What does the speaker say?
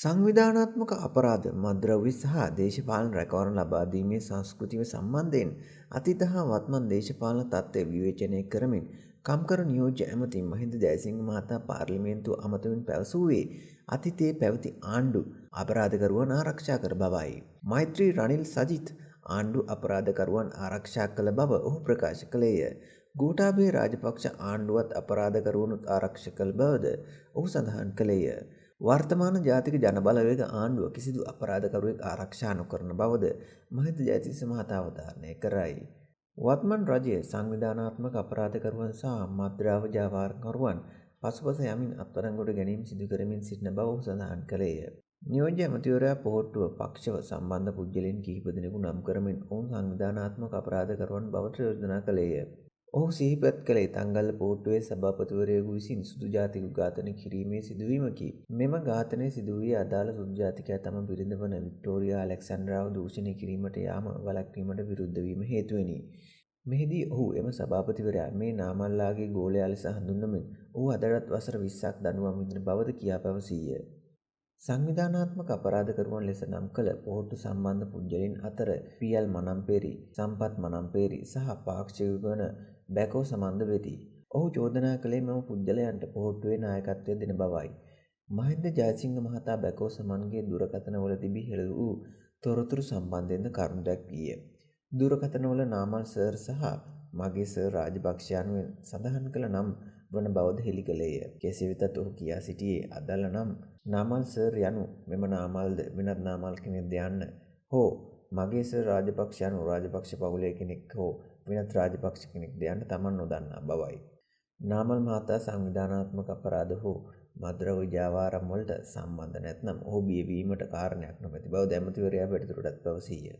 සංවිධානාත්මක අපරාධ මද්ද්‍රව්‍ය සහ දේශපාලන රැකවරණ ලබා දීමේ සංස්කෘතිය සම්බන්ධයෙන් අතීත හා වත්මන් දේශපාලන තත්ත්වය විවේචනය කරමින් කම්කරු නියෝජ්‍ය ඇමති මහින්ද ජයසිංහ මහතා පාර්ලිමේන්තුව අමතමින් පැවසුවේ අතීතයේ පැවති ආණ්ඩු අපරාධකරුවන් ආරක්ෂා කර බවයි. මෛත්‍රී රනිල් සජිත් ආණ්ඩු අපරාධකරුවන් ආරක්ෂා කළ බව ඔහු ප්‍රකාශ කළේය. ගෝඨාභය රාජපක්ෂ ආණ්ඩුවත් අපරාධකරුවනුත් ආරක්ෂා කළ බවද ඔහු සඳහන් කළේය. වර්තමාන ජාතික ජනබලවේග ආණ්ඩුව කිසිදු අපරාධකරුවෙක් ආරක්ෂා නොකරන බවද මහින්ද ජයතිස්ස මහතා අවධාරණය කරයි. වත්මන් රජය සංවිධානාත්මක අපරාධකරුවන් සහ මත්ද්‍රව්‍ය ව්‍යාපාරකරුවන් පසුපස යමින් අත්අඩංගුවට ගැනීම සිදු කරමින් සිටින බව ඔහු සඳහන් කළේය. නියෝජ්‍ය ඇමතිවරයා පොහොට්ටුව පක්ෂව සම්බන්ධ පුද්ගලයන් කිහිප දෙනෙකු නම් කරමින් ඔවුන් සංවිධානාත්මක අපරාධකරුවන් බවට යෝජනා කළේය. ඔහු සිහිපත් කළේ තංගල්ල පොහොට්ටුවේ සභාපතිවරයෙකු විසින් සුදු ජාතික ඝාතන කිරීමේ සිදුවීමකි. මෙම ඝාතනය සිදුවූයේ අදාළ සුදු ජාතිකයා තම බිරිඳ වන වික්ටෝරියා ඇලෙක්සැන්ඩ්‍රාව දූෂණය කිරීමට යාම වළක්වීමට විරුද්ධ වීම හේතුවෙනි. මෙහිදී ඔහු එම සභාපතිවරයා මේ නාමල්ලාගේ ගෝලයා ලෙස හඳුන්වමින් ඔහු අදටත් වසර 20ක් දඬුවම් විඳින බවද කියා පැවසීය. සංවිධානාත්මක අපරාධකරුවන් ලෙස නම් කළ පොහොට්ටු සම්බන්ධ පුද්ගලයන් අතර පී.එල්. මනම්පේරි, සම්පත් මනම්පේරි සහ පාක්ෂික වන බැකෝ සමන්ද වෙති. ඔහු චෝදනා කළේ මෙම පුද්ගලයන්ට පොහොට්ටුවේ නායකත්වය දෙන බවයි. මහින්ද ජයසිංහ මහතා බැකෝ සමන්ගේ දුරකථනවල තිබී හෙළ වූ තොරතුරු සම්බන්ධයෙන්ද කරුණු දැක්වීය. දුරකථනවල නාමල් සර් සහ මගේ සර් රාජපක්ෂ යනුවෙන් සඳහන් කළ නම් වන බවද හෙළි කළේය. කෙසේ වෙතත් ඔහු කියා සිටියේ අදාළ නම් නාමල් සර් යනු මෙම නාමල්ද වෙනත් නාමල් කෙනෙක්ද යන්න හෝ මගේ සර් රාජපක්ෂ යනු රාජපක්ෂ පවුලේ කෙනෙක් හෝ වෙනත් රාජපක්ෂ කෙනෙක්ද යන්න තමන් නොදන්නා බවයි. නාමල් මහතා සංවිධානාත්මක අපරාධ හෝ මද්ද්‍රව්‍ය ව්‍යාපාරම් වලට සම්බන්ධ නැත්නම් ඔහු බියවීමට කාරණයක් නොමැති බව ඇමතිවරයා වැඩිදුරටත් පැවසීය.